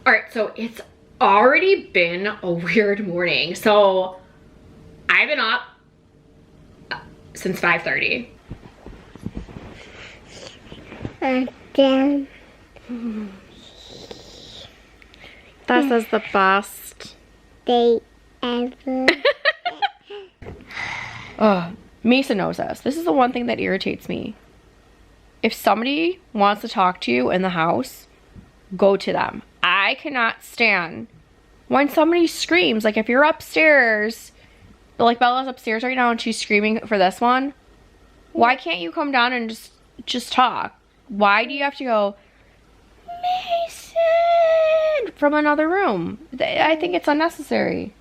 All right, so it's already been a weird morning. So I've been up since 5:30. Again. This is the best Day ever. Misa knows this. This is the one thing that irritates me. If somebody wants to talk to you in the house, go to them. I cannot stand when somebody screams. Like if you're upstairs, like Bella's upstairs right now and she's screaming for this one, why can't you come down and just talk? Why do you have to go, Mason, from another room? I think it's unnecessary.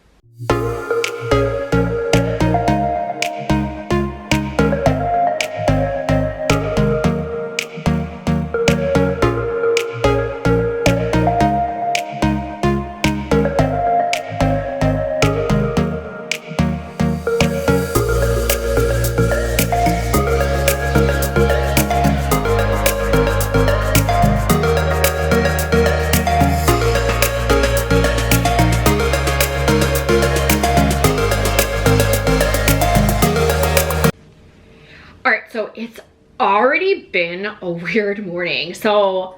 So it's already been a weird morning. So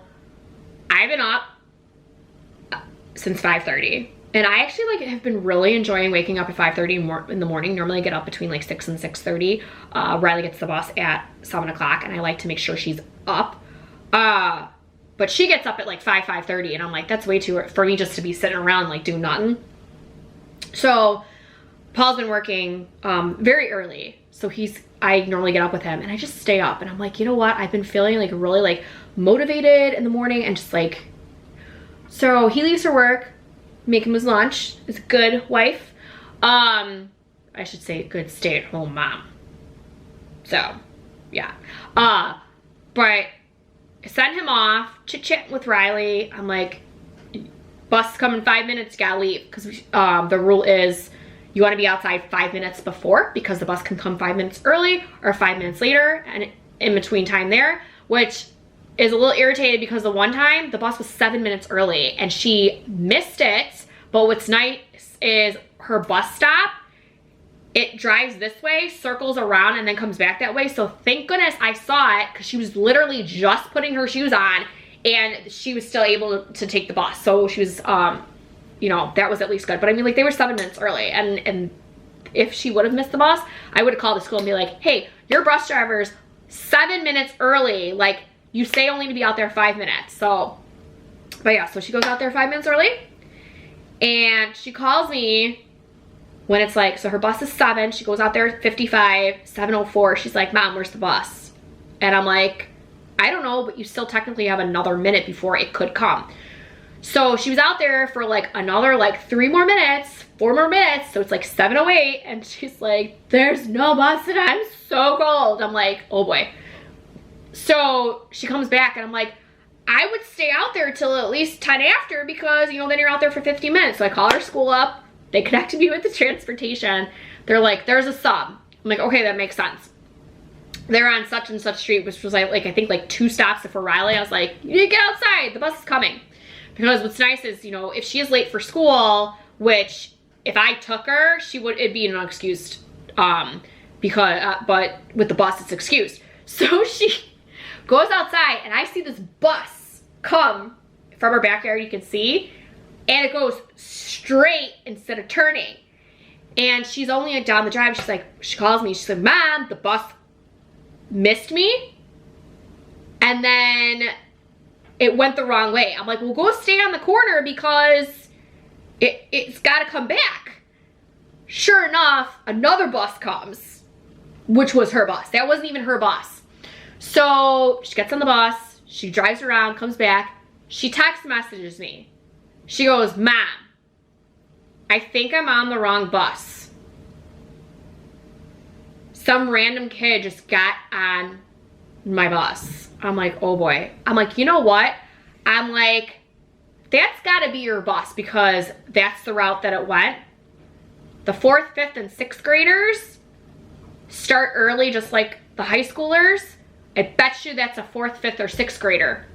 I've been up since 5:30, and I actually like have been really enjoying waking up at 5:30 in the morning. Normally I get up between like 6 and 6:30. Riley gets the bus at 7 o'clock, and I like to make sure she's up. But she gets up at like 5:30, and I'm like, that's way too early for me just to be sitting around like doing nothing. So Paul's been working very early, so I normally get up with him, and I just stay up, and I'm like, you know what? I've been feeling like really like motivated in the morning, and just like, so he leaves for work, make him his lunch. Is a good wife. I should say good stay-at-home mom. So yeah. But I send him off, chit-chat with Riley. I'm like, bus coming 5 minutes, gotta leave, because the rule is you want to be outside 5 minutes before, because the bus can come 5 minutes early or 5 minutes later, and in between time there, which is a little irritated because the one time the bus was 7 minutes early and she missed it. But what's nice is her bus stop, it drives this way, circles around, and then comes back that way. So thank goodness I saw it, because she was literally just putting her shoes on and she was still able to take the bus. So she was, you know, that was at least good. But I mean, like, they were 7 minutes early, and if she would have missed the bus, I would have called the school and be like, hey, your bus driver's 7 minutes early. Like, you say only to be out there 5 minutes. So, but yeah, so she goes out there 5 minutes early, and she calls me when it's like, so her bus is 7, she goes out there at 55, 7:04, she's like, Mom, where's the bus? And I'm like, I don't know, but you still technically have another minute before it could come. So she was out there for like another like 3 more minutes, 4 more minutes, so it's like 7:08, and she's like, there's no bus and I'm so cold. I'm like, oh boy. So she comes back, and I'm like, I would stay out there till at least 10 after, because, you know, then you're out there for 50 minutes. So I call her school up, they connected me with the transportation. They're like, there's a sub. I'm like, okay, that makes sense. They're on such and such street, which was like I think like 2 stops before Riley. I was like, you need to get outside, the bus is coming. Because what's nice is, you know, if she is late for school, which if I took her, it'd be an unexcused, but with the bus, it's excused. So she goes outside, and I see this bus come from her backyard, you can see, and it goes straight instead of turning. And she's only down the drive. She's like, she calls me, she's like, Mom, the bus missed me, and then it went the wrong way. I'm like, well, go stay on the corner, because it's got to come back. Sure enough, another bus comes, which was her bus. That wasn't even her bus. So she gets on the bus, she drives around, comes back, she text messages me. She goes, Mom, I think I'm on the wrong bus. Some random kid just got on my bus. I'm like, oh boy. I'm like, you know what? I'm like, that's gotta be your bus, because that's the route that it went. The 4th, 5th, and 6th graders start early, just like the high schoolers. I bet you that's a 4th, 5th, or 6th grader.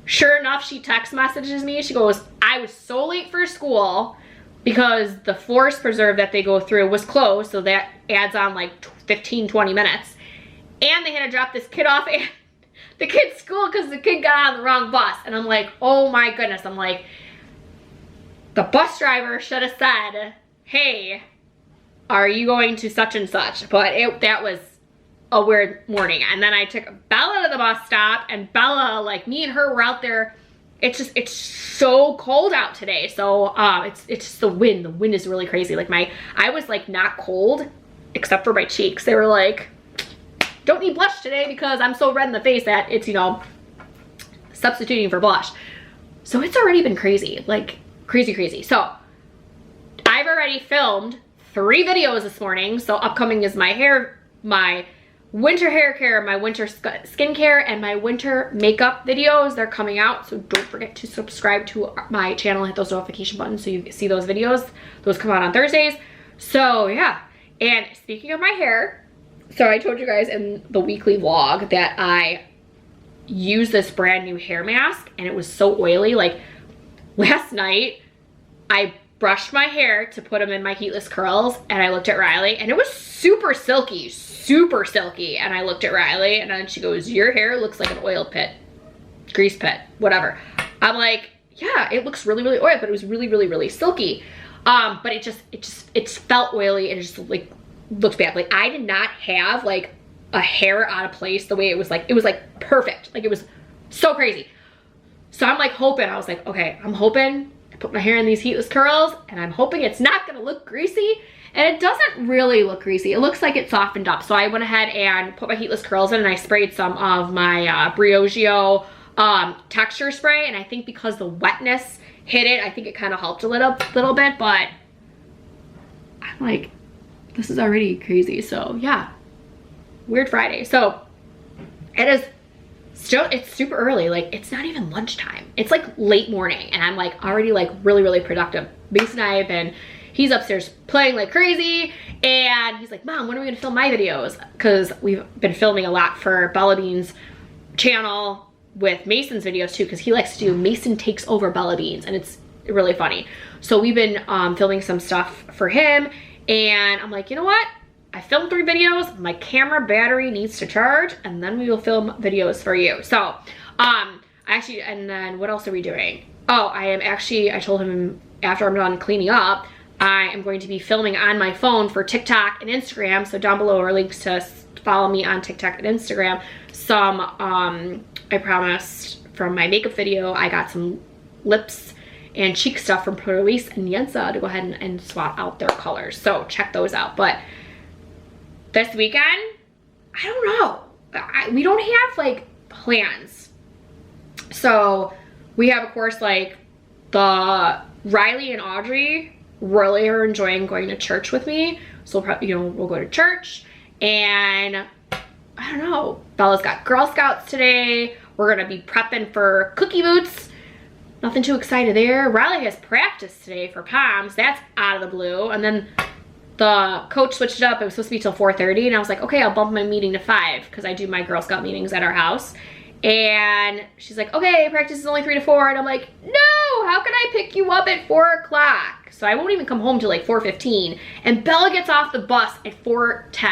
Sure enough, she text messages me. She goes, I was so late for school because the forest preserve that they go through was closed. So that adds on like 15, 20 minutes. And they had to drop this kid off at the kid's school because the kid got on the wrong bus. And I'm like, oh my goodness. I'm like, the bus driver should have said, hey, are you going to such and such? But that was a weird morning. And then I took Bella to the bus stop, and Bella, like, me and her were out there. It's so cold out today. So it's just the wind. The wind is really crazy. Like I was like not cold except for my cheeks. They were like, don't need blush today because I'm so red in the face that it's, you know, substituting for blush. So it's already been crazy, like crazy. So I've already filmed 3 videos this morning. So upcoming is my winter hair care, my winter skincare, and my winter makeup videos. They're coming out, so don't forget to subscribe to my channel, hit those notification buttons so you see those videos. Those come out on Thursdays. So yeah, and speaking of my hair, so I told you guys in the weekly vlog that I used this brand new hair mask and it was so oily. Like last night, I brushed my hair to put them in my heatless curls and I looked at Riley and it was super silky. And I looked at Riley and then she goes, your hair looks like an oil pit, grease pit, whatever. I'm like, yeah, it looks really oily, but it was really silky. But it felt oily and it just like looked bad. Like I did not have like a hair out of place the way it was like perfect. Like it was so crazy. So I'm like hoping, I was like, okay, I'm hoping I put my hair in these heatless curls and I'm hoping it's not gonna look greasy. And it doesn't really look greasy. It looks like it softened up. So I went ahead and put my heatless curls in and I sprayed some of my Briogeo texture spray. And I think because the wetness hit it, I think it kind of helped a little bit, but I'm like, this is already crazy. So yeah, weird Friday. So it is still, it's super early. Like it's not even lunchtime. It's like late morning and I'm like already like really productive. Mason and I have been, he's upstairs playing like crazy and he's like, Mom, when are we gonna film my videos? Because we've been filming a lot for Bella Beans' channel with Mason's videos too, because he likes to do Mason Takes Over Bella Beans and it's really funny. So we've been filming some stuff for him and I'm like, you know what? I filmed 3 videos, my camera battery needs to charge and then we will film videos for you. So actually, and then what else are we doing? Oh, I told him after I'm done cleaning up, I am going to be filming on my phone for TikTok and Instagram. So down below are links to follow me on TikTok and Instagram. Some, I promised from my makeup video, I got some lips and cheek stuff from Puerto Luis and Yensa to go ahead and swap out their colors. So check those out. But this weekend, I don't know. We don't have like plans. So we have, of course, like the Riley and Audrey really are enjoying going to church with me. So probably, you know, we'll go to church and I don't know. Bella's got Girl Scouts today. We're gonna be prepping for cookie boots. Nothing too excited there. Riley has practice today for Palms. That's out of the blue. And then the coach switched it up. It was supposed to be till 4:30 and I was like, okay, I'll bump my meeting to 5 because I do my Girl Scout meetings at our house. And she's like, okay, practice is only 3 to 4. And I'm like, no, how can I pick you up at 4 o'clock? So I won't even come home till like 4:15. And Bella gets off the bus at 4:10.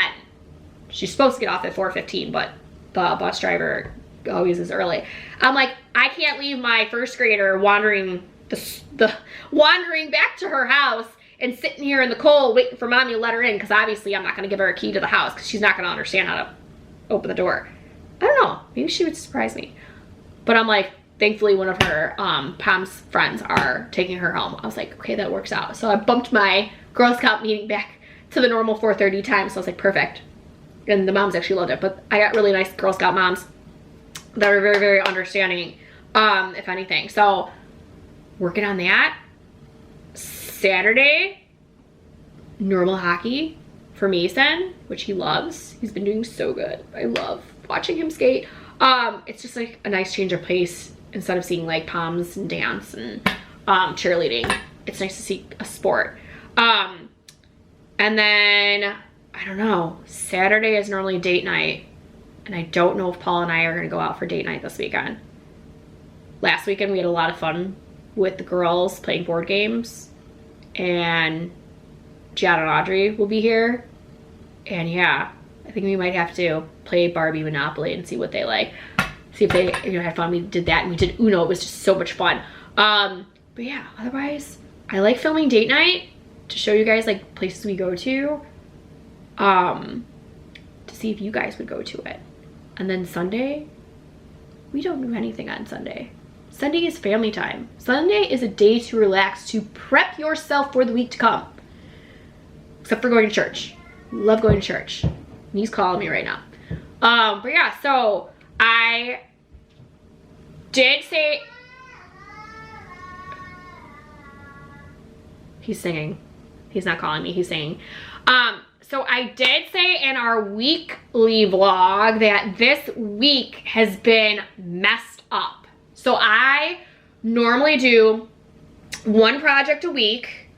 She's supposed to get off at 4:15, but the bus driver always is early. I'm like, I can't leave my first grader wandering back to her house and sitting here in the cold waiting for Mommy to let her in, because obviously I'm not going to give her a key to the house because she's not going to understand how to open the door. I don't know, maybe she would surprise me. But I'm like, thankfully one of her Palms friends are taking her home. I was like, okay, that works out. So I bumped my Girl Scout meeting back to the normal 4:30 time. So I was like, perfect. And the moms actually loved it. But I got really nice Girl Scout moms that are very understanding, if anything. So working on that. Saturday, normal hockey for Mason, which he loves. He's been doing so good. I love watching him skate. It's just like a nice change of pace instead of seeing like Palms and dance and cheerleading. It's nice to see a sport. And then, I don't know, Saturday is normally date night. And I don't know if Paul and I are gonna go out for date night this weekend. last weekend we had a lot of fun with the girls playing board games, and Jad and Audrey will be here. And yeah, I think we might have to play Barbie Monopoly and see what they like. See if they, you know, had fun. We did that, and we did Uno. It was just so much fun. But yeah, otherwise, I like filming date night to show you guys like places we go to see if you guys would go to it. And then Sunday, we don't do anything on Sunday. Sunday is family time. Sunday is a day to relax, to prep yourself for the week to come. Except for going to church. Love going to church. And he's calling me right now. But yeah, so I did say, he's singing. He's not calling me, he's singing. So I did say in our weekly vlog that this week has been messed up. So I normally do one project a week,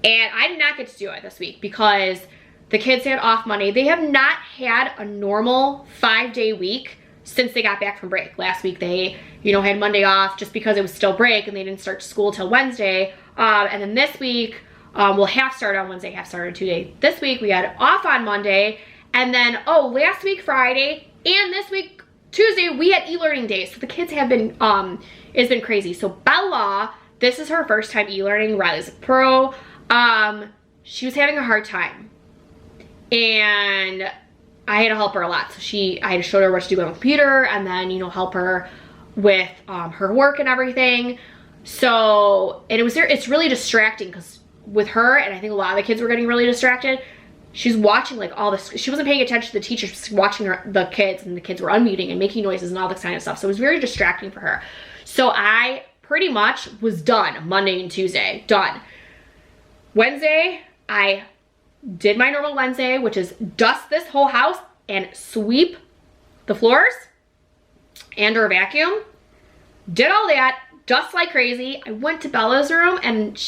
and I did not get to do it this week because the kids had off Monday. They have not had a normal 5-day week since they got back from break. Last week they, you know, had Monday off just because it was still break and they didn't start school till Wednesday. And then this week, we'll half start on Wednesday, half start on Tuesday. This week we had off on Monday, and then, last week Friday, and this week Tuesday, we had e-learning days. So the kids have been, it's been crazy. So Bella, this is her first time e-learning. Riley's a pro. She was having a hard time, and I had to help her a lot. So I had to show her what to do on the computer, and then, you know, help her with her work and everything. So, and it's really distracting because with her, and I think a lot of the kids were getting really distracted, she's watching like all this, she wasn't paying attention to the teacher, she was watching the kids, and the kids were unmuting and making noises and all this kind of stuff. So it was very distracting for her. So I pretty much was done Monday and Tuesday, done. Wednesday, I did my normal Wednesday, which is dust this whole house and sweep the floors and or vacuum. Did all that, dust like crazy. I went to Bella's room, and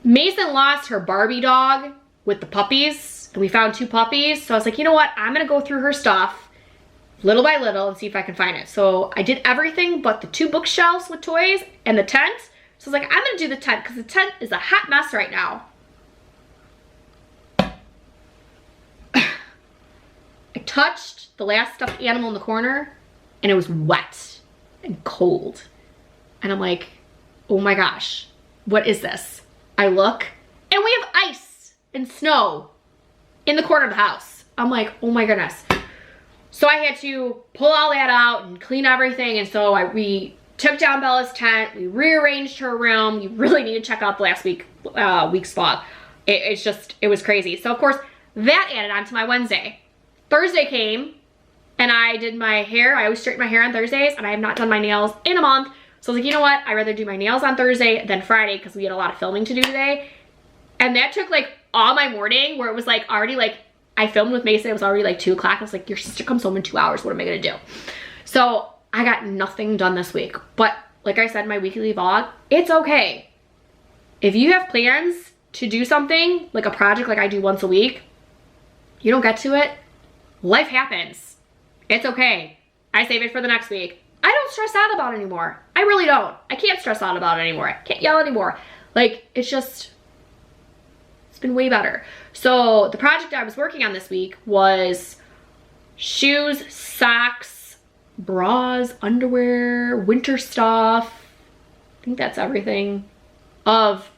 Mason lost her Barbie dog with the puppies, and we found 2 puppies. So I was like, you know what? I'm gonna go through her stuff little by little and see if I can find it. So I did everything but the 2 bookshelves with toys and the tent. So I was like, I'm gonna do the tent because the tent is a hot mess right now. I touched the last stuffed animal in the corner, and it was wet and cold. And I'm like, oh my gosh, what is this? I look, and we have ice and snow in the corner of the house. I'm like, oh my goodness. So I had to pull all that out and clean everything. And so we took down Bella's tent. We rearranged her room. You really need to check out the last week's vlog. It was crazy. So of course that added on to my Wednesday. Thursday came, and I did my hair. I always straighten my hair on Thursdays, and I have not done my nails in a month. So I was like, you know what? I'd rather do my nails on Thursday than Friday because we had a lot of filming to do today. And that took like all my morning, where it was like already like, I filmed with Mason, it was already like 2 o'clock. I was like, your sister comes home in 2 hours. What am I gonna do? So I got nothing done this week. But like I said in my weekly vlog, it's okay. If you have plans to do something, like a project like I do once a week, you don't get to it, life happens. It's okay. I save it for the next week. I don't stress out about it anymore. I really don't. I can't stress out about it anymore. I can't yell anymore. Like, it's been way better. So the project I was working on this week was shoes, socks, bras, underwear, winter stuff. I think that's everything of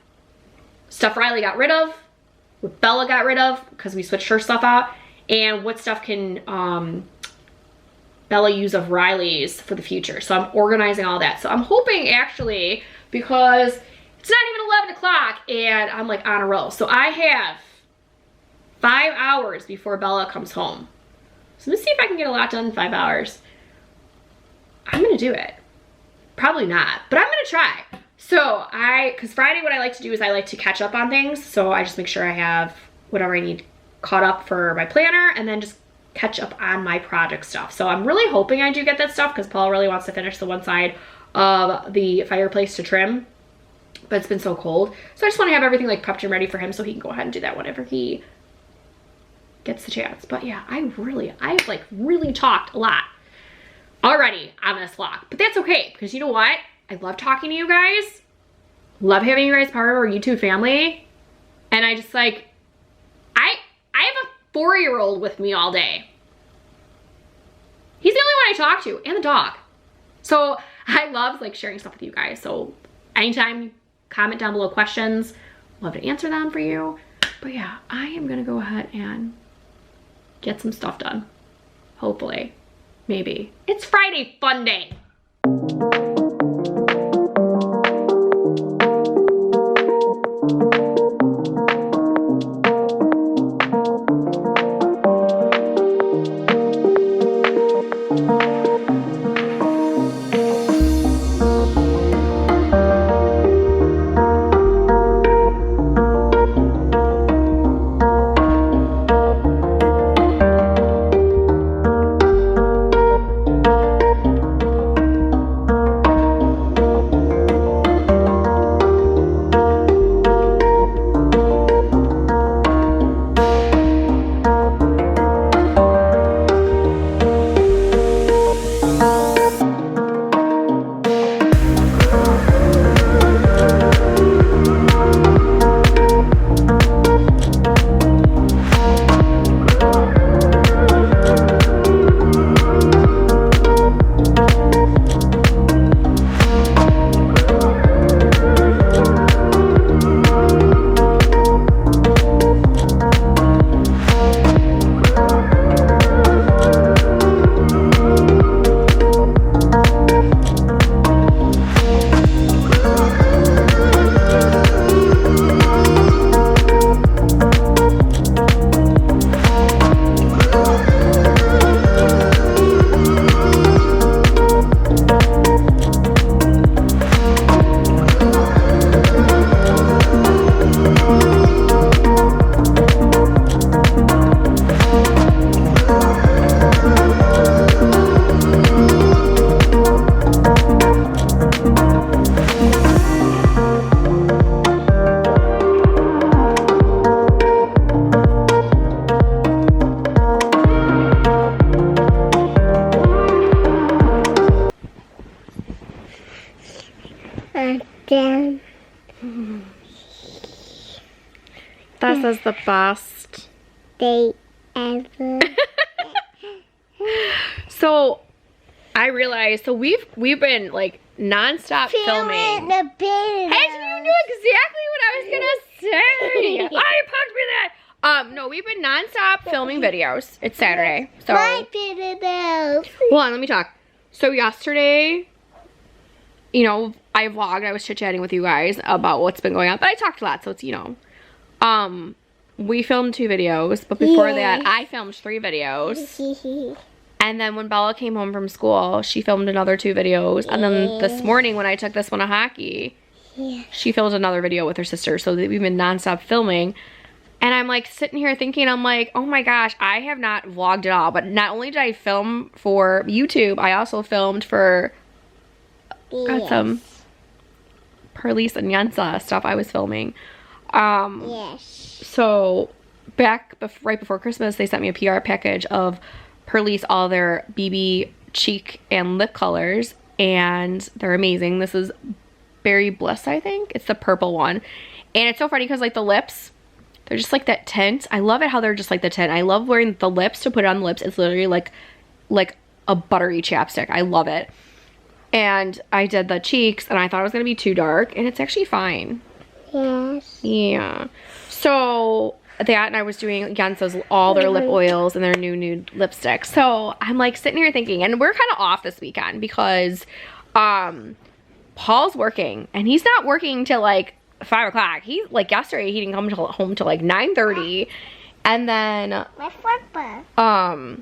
stuff Riley got rid of, what Bella got rid of because we switched her stuff out, and what stuff can Bella use of Riley's for the future. So I'm organizing all that. So I'm hoping actually, because it's not even 11 o'clock and I'm like on a roll. So I have 5 hours before Bella comes home. So let's see if I can get a lot done in 5 hours. I'm gonna do it. Probably not, but I'm gonna try. So because Friday what I like to do is I like to catch up on things. So I just make sure I have whatever I need caught up for my planner, and then just catch up on my project stuff. So I'm really hoping I do get that stuff because Paul really wants to finish the one side of the fireplace to trim, but it's been so cold. So I just want to have everything like prepped and ready for him so he can go ahead and do that whenever he gets the chance. But yeah, I've like really talked a lot. already on this vlog. But that's okay, because you know what? I love talking to you guys. Love having you guys part of our YouTube family. And I just like, I have a 4-year-old with me all day. He's the only one I talk to, and the dog. So I love like sharing stuff with you guys. So anytime, comment down below questions. Love to answer them for you. But yeah, I am gonna go ahead and get some stuff done. Hopefully, maybe. It's Friday fun day. Damn. This is the best Day ever. So I realized, so we've been like nonstop filming. The baby. Hey, you knew exactly what I was gonna say. I punked me that. No, we've been nonstop filming videos. It's Saturday, so. My baby bells. Hold on, let me talk. So yesterday, you know, I vlogged. I was chit chatting with you guys about what's been going on, but I talked a lot, so it's, you know. We filmed 2 videos, but before that, I filmed 3 videos. And then when Bella came home from school, she filmed another 2 videos. And then this morning when I took this one to hockey, she filmed another video with her sister. So we've been nonstop filming. And I'm like sitting here thinking, I'm like, oh my gosh, I have not vlogged at all. But not only did I film for YouTube, I also filmed for got some Perlise and Yansa stuff I was filming. So right before Christmas, they sent me a PR package of Perlise, all their BB cheek and lip colors, and they're amazing. This is Berry Bliss, I think. It's the purple one. And it's so funny because like the lips, they're just like that tint. I love it how they're just like the tint. I love wearing the lips to put it on the lips. It's literally like a buttery chapstick. I love it. And I did the cheeks and I thought it was going to be too dark, and it's actually fine. Yes. Yeah. So that, and I was doing Yansa's all their lip oils and their new nude lipsticks. So I'm like sitting here thinking, and we're kind of off this weekend because Paul's working, and he's not working till like 5 o'clock. He like yesterday he didn't come home till like 9:30, and then My flipper.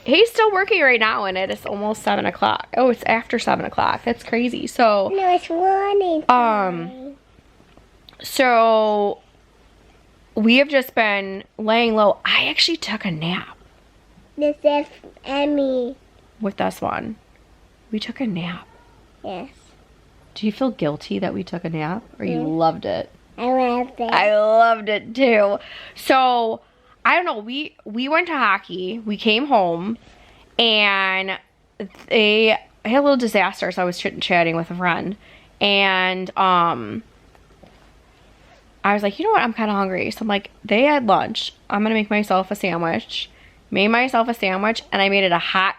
he's still working right now, and it is almost 7 o'clock. Oh, it's after 7 o'clock. That's crazy. So No, it's morning. So we have just been laying low. I actually took a nap This is Emmy. with this one. We took a nap. Yes. Do you feel guilty that we took a nap, or you loved it? I love it. I loved it too. So I don't know. We went to hockey. We came home, and I had a little disaster, so I was chit-chatting with a friend, and I was like, you know what, I'm kind of hungry. So I'm like, they had lunch. I'm going to make myself a sandwich. Made myself a sandwich, and I made it a hot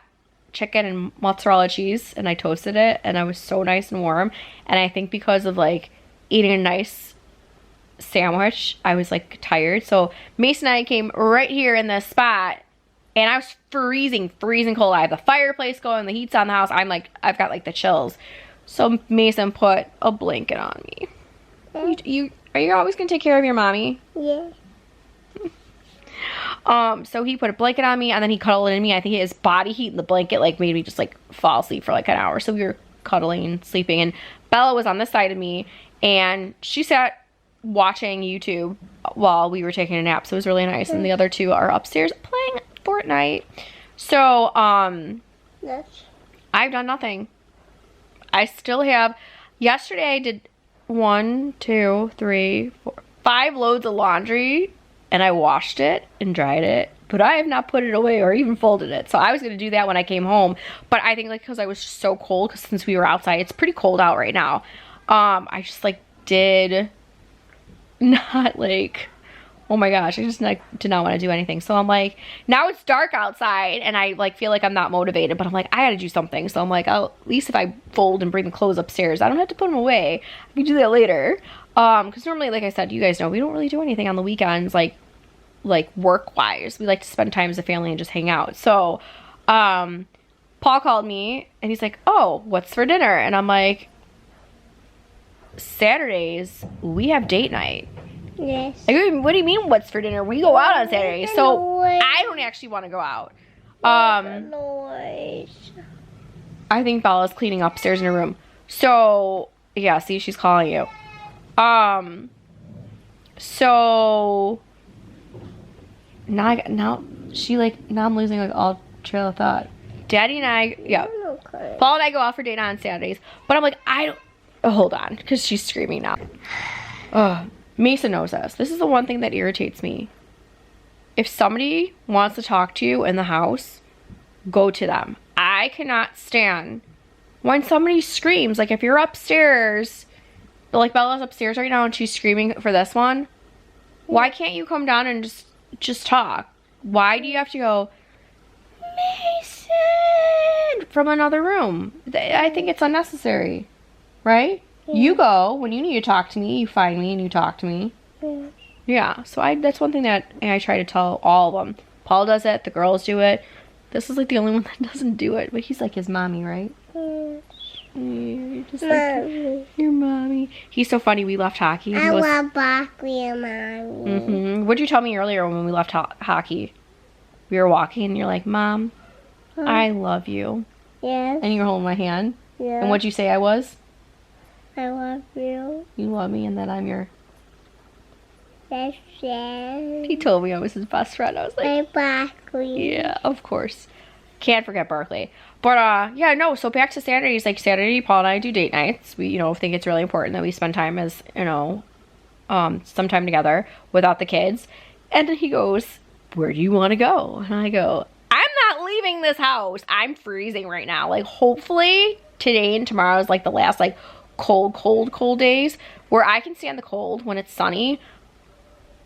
chicken and mozzarella cheese, and I toasted it, and it was so nice and warm. And I think because of like eating a nice sandwich, I was like tired. So Mason and I came right here in this spot, and I was freezing cold. I have the fireplace going, the heat's on the house. I'm like, I've got like the chills. So Mason put a blanket on me. Are you always gonna take care of your mommy? Yeah. So he put a blanket on me, and then he cuddled in me. I think his body heat in the blanket like made me just like fall asleep for like an hour. So we were cuddling and sleeping, and Bella was on this side of me, and she sat watching YouTube while we were taking a nap. So it was really nice. And the other two are upstairs playing Fortnite. So Yes. I've done nothing. I still have. Yesterday I did 1, 2, 3, 4, 5 loads of laundry, and I washed it and dried it, but I have not put it away or even folded it. So I was going to do that when I came home, but I think like because I was just so cold, because since we were outside, it's pretty cold out right now. I just like did not like, oh my gosh, I just like did not want to do anything. So I'm like, now it's dark outside, and I like feel like I'm not motivated, but I'm like, I gotta do something. So I'm like, at least if I fold and bring the clothes upstairs, I don't have to put them away. I can do that later. Because normally, like I said, you guys know, we don't really do anything on the weekends, like work wise. We like to spend time as a family and just hang out. So Paul called me, and he's like, oh, what's for dinner? And I'm like, Saturdays we have date night. Yes. Like, what do you mean what's for dinner? We go out on Saturdays. So I don't actually want to go out. Noise. I think Bella's cleaning upstairs in her room. So yeah, see, she's calling you. So now she like, now I'm losing like all trail of thought. Daddy and I, yeah, Okay. Paul and I go out for date on Saturdays, but I'm like, I don't, hold on, because she's screaming now. Mason knows this. This is the one thing that irritates me. If somebody wants to talk to you in the house, go to them. I cannot stand when somebody screams. Like if you're upstairs, like Bella's upstairs right now and she's screaming for this one, why can't you come down and just talk? Why do you have to go, Mason, from another room? I think it's unnecessary, right? You go when you need to talk to me, you find me and you talk to me. Yeah, so that's one thing that I try to tell all of them. Paul does it, the girls do it. This is like the only one that doesn't do it, but he's like his mommy, right? You're just like your mommy. He's so funny. We left hockey. I want broccoli and mommy. What'd you tell me earlier when we left hockey? We were walking and you're like, Mom, I love you. Yes. And you were holding my hand. Yes. And what'd you say I was? I love you. You love me, and then I'm your Best friend. He told me I was his best friend. I was like, My broccoli. yeah, of course. Can't forget Berkeley. But yeah, no, so back to Saturdays. Like Saturday, Paul and I do date nights. We, think it's really important that we spend time as, some time together without the kids. And then he goes, where do you want to go? And I go, I'm not leaving this house. I'm freezing right now. Like hopefully today and tomorrow is like the last like cold days where I can stand the cold when it's sunny.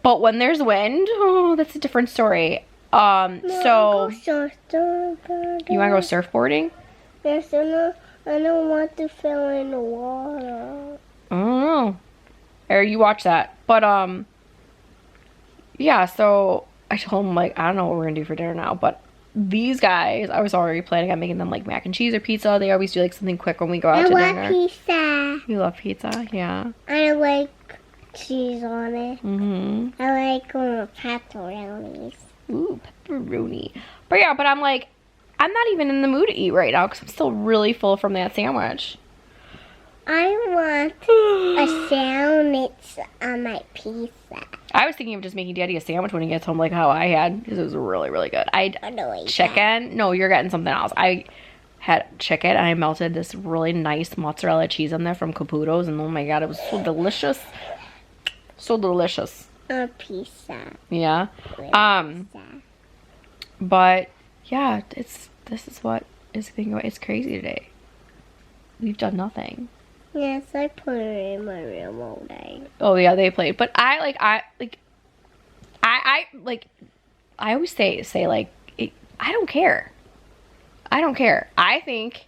But when there's wind, oh, that's a different story. So you want to go surfboarding? Yes, I don't want to fill in the water. I don't know. Or you watch that. But yeah, so I told him like, I don't know what we're gonna do for dinner now, but these guys, I was already planning on making them like mac and cheese or pizza. They always do like something quick when we go out to dinner. I want pizza. You love pizza? Yeah. I like cheese on it. Mm-hmm. I like pepperonis. Ooh, pepperoni. But yeah, but I'm like, I'm not even in the mood to eat right now because I'm still really full from that sandwich. I want a sandwich on my pizza. I was thinking of just making Daddy a sandwich when he gets home like how I had because it was really, really good. I had chicken. No, you're getting something else. I had chicken and I melted this really nice mozzarella cheese in there from Caputo's, and oh my god, it was so delicious. So delicious. A pizza. Yeah. But yeah, this is what is the thing about it's crazy today. We've done nothing. Yes, I put it in my room all day. Oh yeah, they played. But I always say like I don't care. I don't care. I think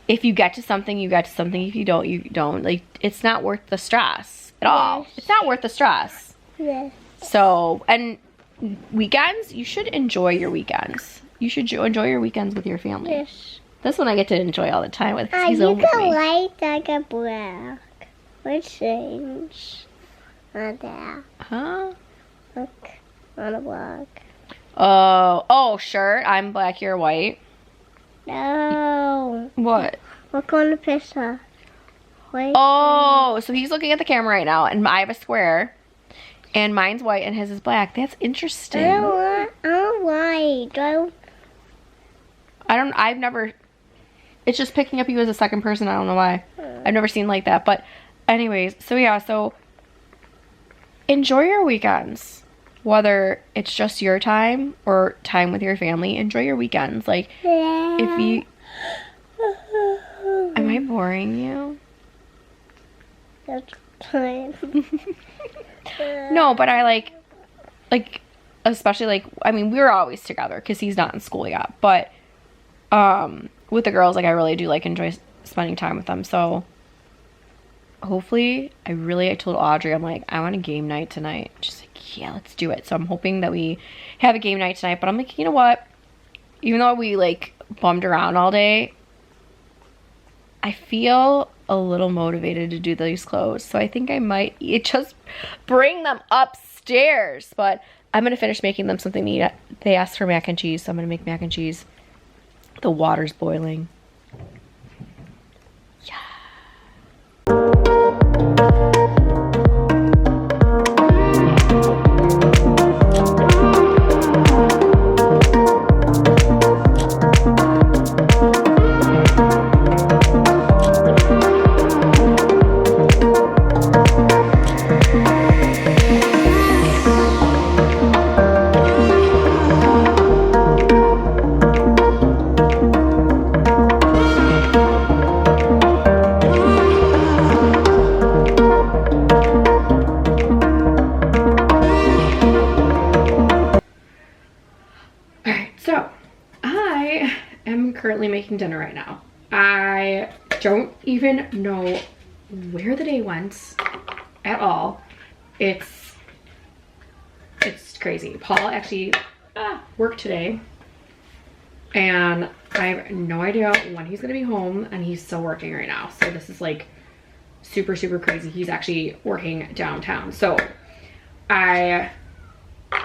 if you get to something, you get to something. If you don't, you don't. Like, it's not worth the stress at all. It's not worth the stress. Yes. So, and weekends, you should enjoy your weekends. You should enjoy your weekends with your family. Yes. This one I get to enjoy all the time with. Ah, He's you over with got me. white, I got black. Which things are there? Huh? Look, on a block. Oh, shirt. I'm black, you're white. No. What? Look on the picture. Wait. Oh, so he's looking at the camera right now, and I have a square, and mine's white, and his is black. That's interesting. I'm white. I've never, it's just picking up you as a second person. I don't know why. I've never seen like that. But anyways, so yeah, so enjoy your weekends. Whether it's just your time or time with your family, enjoy your weekends. Like, if you, am I boring you? That's fine. No, but I like, especially like, I mean, we were always together because he's not in school yet. But with the girls, like, I really do like enjoy spending time with them. So hopefully, I told Audrey, I'm like, I want a game night tonight. She's like, yeah, let's do it. So I'm hoping that we have a game night tonight. But I'm like, you know what? Even though we like bummed around all day, I feel a little motivated to do these clothes. So I think I might just bring them upstairs. But I'm going to finish making them something to eat. They asked for mac and cheese, so I'm going to make mac and cheese. The water's boiling. Currently making dinner right now. I don't even know where the day went at all. It's crazy. Paul actually worked today, and I have no idea when he's gonna be home, and he's still working right now. So this is like super crazy. He's actually working downtown. So I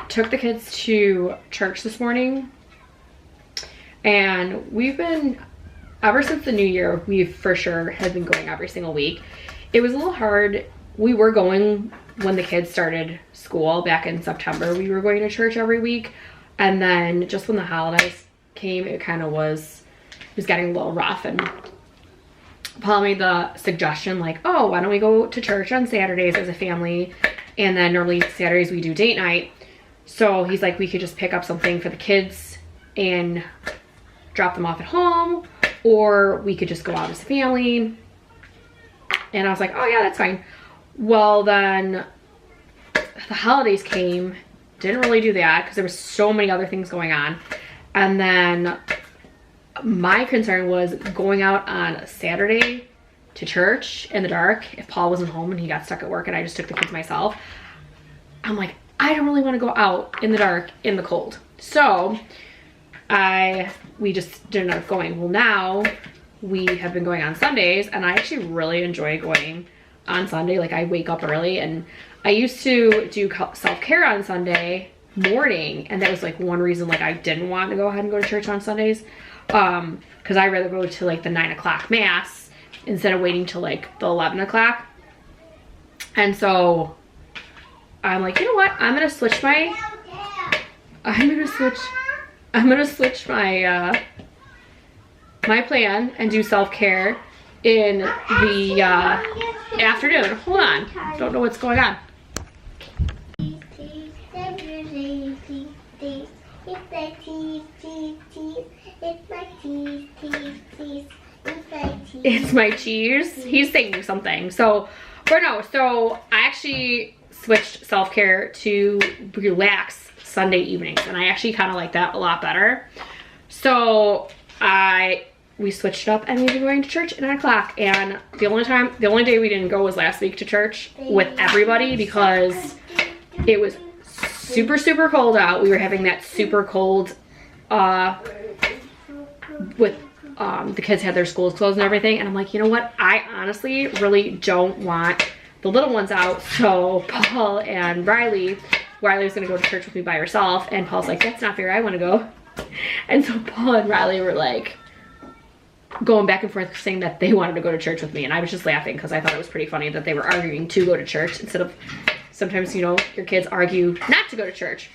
took the kids to church this morning. And we've been, ever since the new year, we for sure have been going every single week. It was a little hard. We were going when the kids started school back in September. We were going to church every week. And then just when the holidays came, it kind of was getting a little rough. And Paul made the suggestion like, oh, why don't we go to church on Saturdays as a family? And then normally Saturdays we do date night. So he's like, we could just pick up something for the kids and drop them off at home, or we could just go out as a family. And I was like, oh yeah, that's fine. Well, then the holidays came, didn't really do that because there was so many other things going on. And then my concern was going out on Saturday to church in the dark if Paul wasn't home and he got stuck at work and I just took the kids myself. I'm like, I don't really want to go out in the dark in the cold. So we just didn't end up going. Well, now we have been going on Sundays, and I actually really enjoy going on Sunday. Like, I wake up early, and I used to do self-care on Sunday morning, and that was like one reason like I didn't want to go ahead and go to church on Sundays, because I'd rather go to like the 9 o'clock mass instead of waiting till like the 11 o'clock. And so I'm like, you know what, I'm gonna switch my my plan and do self-care in the afternoon. Hold on, don't know what's going on. It's my cheese, cheese, cheese. It's my cheese, cheese, cheese. It's my cheese. It's my cheese. He's saying something. So, but no, so I actually switched self-care to relax Sunday evenings, and I actually kind of like that a lot better. So we switched it up, and we've been going to church at 9 o'clock. And the only day we didn't go was last week to church with everybody because it was super, super cold out. We were having that super cold with the kids had their schools closed and everything. And I'm like, you know what? I honestly really don't want the little ones out. So Paul and Riley was gonna go to church with me by herself. And Paul's like, that's not fair, I wanna go. And so Paul and Riley were like going back and forth saying that they wanted to go to church with me. And I was just laughing because I thought it was pretty funny that they were arguing to go to church instead of sometimes, you know, your kids argue not to go to church.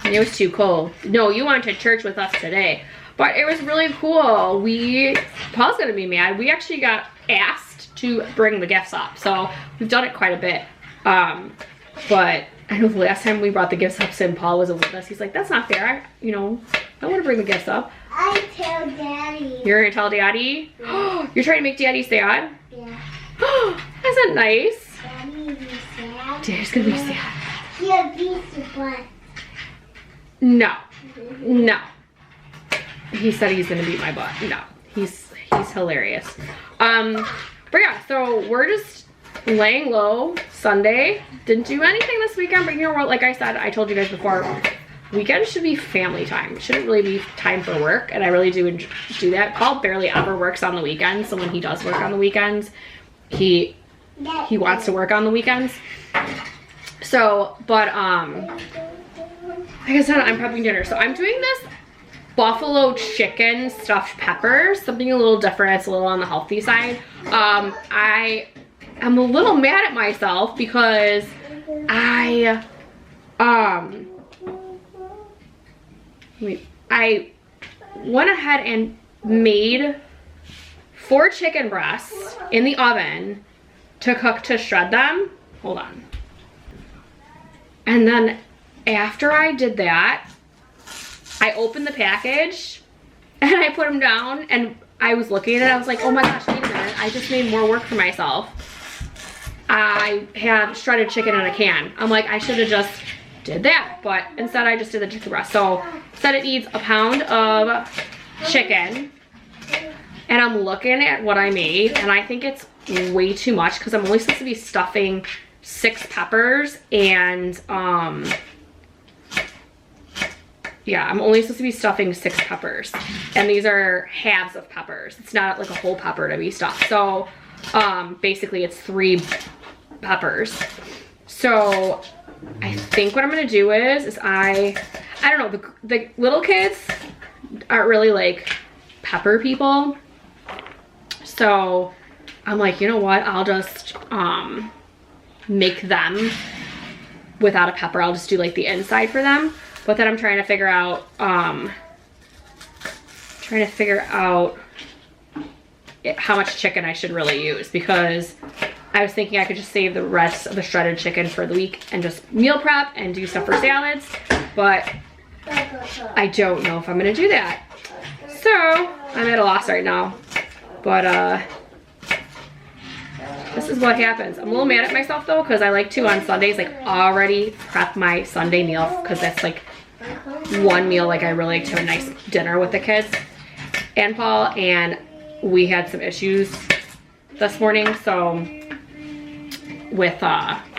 It was too cold. No, you went to church with us today. But it was really cool. Paul's gonna be mad. We actually got asked to bring the gifts up. So we've done it quite a bit. But I know the last time we brought the gifts up, and Paul wasn't with us. He's like, that's not fair. I want to bring the gifts up. I tell Daddy. You're gonna tell Daddy? Yeah. You're trying to make Daddy sad? Yeah. Isn't that nice? Daddy will be sad. Daddy's gonna be sad. He'll beat the butt. No. No. He said he's gonna beat my butt. No. He's hilarious. But yeah, so we're just laying low Sunday. Didn't do anything this weekend, but you know what, like I said, I told you guys before, weekends should be family time. It shouldn't really be time for work, and I really do that. Paul barely ever works on the weekends, so when he does work on the weekends, he wants to work on the weekends. So, but like I said, I'm prepping dinner. So I'm doing this buffalo chicken stuffed peppers, something a little different. It's a little on the healthy side. I'm a little mad at myself because I went ahead and made 4 chicken breasts in the oven to cook to shred them. Hold on. And then after I did that, I opened the package and I put them down, and I was looking at it. I was like, oh my gosh, wait a minute. I just made more work for myself. I have shredded chicken in a can. I'm like, I should have just did that, but instead I just did the chicken breast. So instead it needs a pound of chicken, and I'm looking at what I made, and I think it's way too much because I'm only supposed to be stuffing 6 peppers, and yeah, I'm only supposed to be stuffing 6 peppers, and these are halves of peppers. It's not like a whole pepper to be stuffed. So basically it's 3 peppers. So I think what I'm gonna do is I don't know, the little kids aren't really like pepper people. So I'm like, you know what, I'll just make them without a pepper. I'll just do like the inside for them. But then I'm trying to figure out how much chicken I should really use, because I was thinking I could just save the rest of the shredded chicken for the week and just meal prep and do stuff for salads, but I don't know if I'm gonna do that. So I'm at a loss right now, but this is what happens. I'm a little mad at myself though, because I like to on Sundays like already prep my Sunday meal, because that's like one meal like I really like to have a nice dinner with the kids and Paul, and we had some issues this morning, so with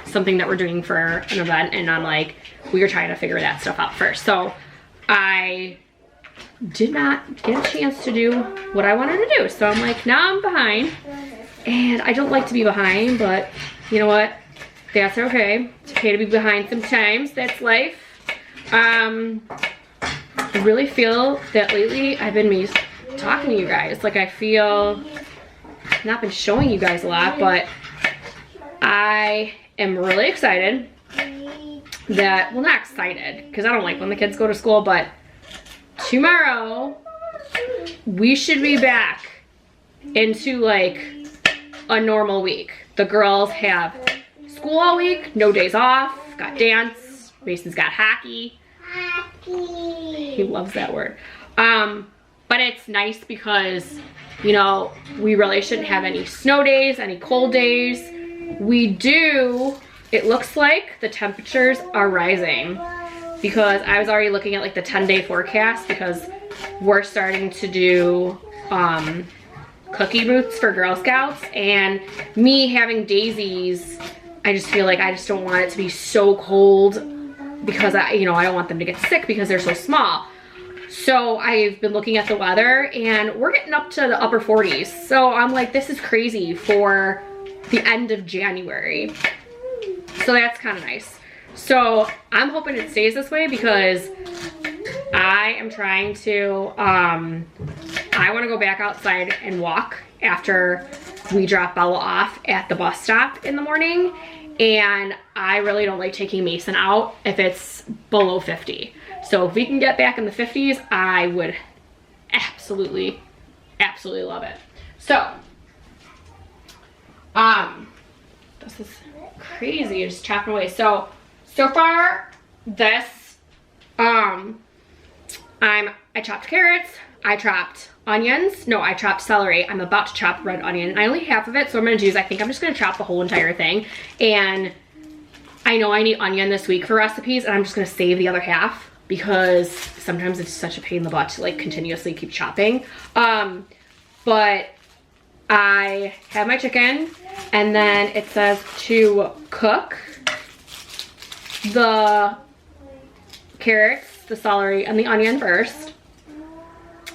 something that we're doing for an event, and I'm like, we were trying to figure that stuff out first. So I did not get a chance to do what I wanted to do. So I'm like, now I'm behind, and I don't like to be behind, but you know what? That's okay. It's okay to be behind sometimes. That's life. I really feel that lately I've been talking to you guys. Like, I feel I've not been showing you guys a lot, but I am really excited that, well, not excited because I don't like when the kids go to school, but tomorrow we should be back into like a normal week. The girls have school all week, no days off, got dance, Mason's got hockey. He loves that word. But it's nice because, you know, we really shouldn't have any snow days, any cold days. We do, it looks like the temperatures are rising because I was already looking at like the 10-day forecast because we're starting to do cookie booths for Girl Scouts, and me having daisies, I just feel like I just don't want it to be so cold because I don't want them to get sick because they're so small. So I've been looking at the weather and we're getting up to the upper 40s. So I'm like, this is crazy for the end of January. So that's kind of nice. So I'm hoping it stays this way because I am trying to, I want to go back outside and walk after we drop Bella off at the bus stop in the morning. And I really don't like taking Mason out if it's below 50. So if we can get back in the 50s, I would absolutely, absolutely love it. So, this is crazy, just chopping away. So far, this, I chopped carrots, I chopped onions. No, I chopped celery. I'm about to chop red onion. I only half of it, so what I'm gonna do is I think I'm just gonna chop the whole entire thing. And I know I need onion this week for recipes, and I'm just gonna save the other half because sometimes it's such a pain in the butt to like continuously keep chopping. But I have my chicken, and then it says to cook the carrots, the celery, and the onion first.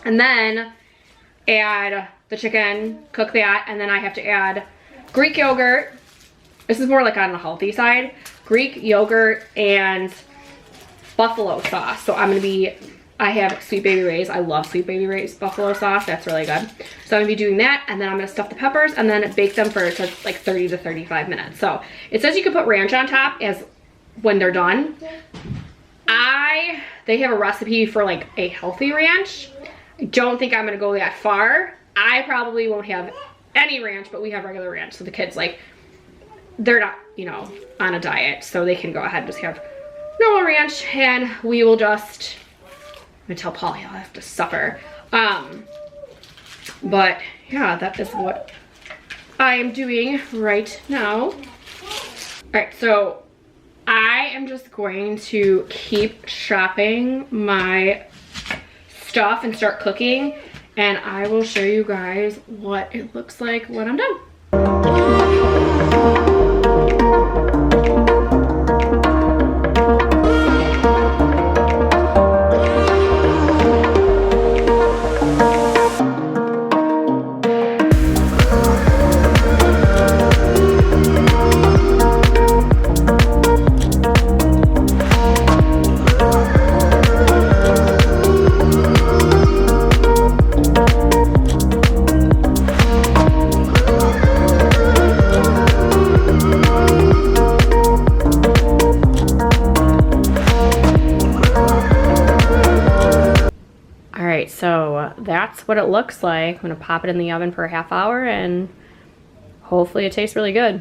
And then add the chicken, cook that, and then I have to add Greek yogurt. This is more like on the healthy side. Greek yogurt and buffalo sauce. So I have Sweet Baby Ray's. I love Sweet Baby Ray's buffalo sauce. That's really good. So I'm gonna be doing that, and then I'm gonna stuff the peppers and then bake them for like 30 to 35 minutes. So it says you can put ranch on top as when they're done. They have a recipe for like a healthy ranch. I don't think I'm gonna go that far. I probably won't have any ranch, but we have regular ranch. So the kids, like, they're not, on a diet, so they can go ahead and just have normal ranch, and we will just, I'm gonna tell Paul he'll have to suffer. But yeah, that is what I am doing right now. All right, so I am just going to keep chopping my stuff and start cooking, and I will show you guys what it looks like when I'm done. So that's what it looks like. I'm gonna pop it in the oven for a half hour and hopefully it tastes really good.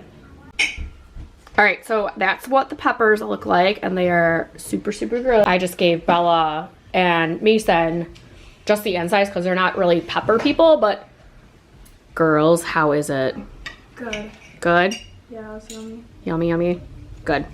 All right, so that's what the peppers look like, and they are super, super good. I just gave Bella and Mason just the insides because they're not really pepper people, but girls, how is it? Good. Good? Yeah, it's yummy. Yummy, yummy. Good.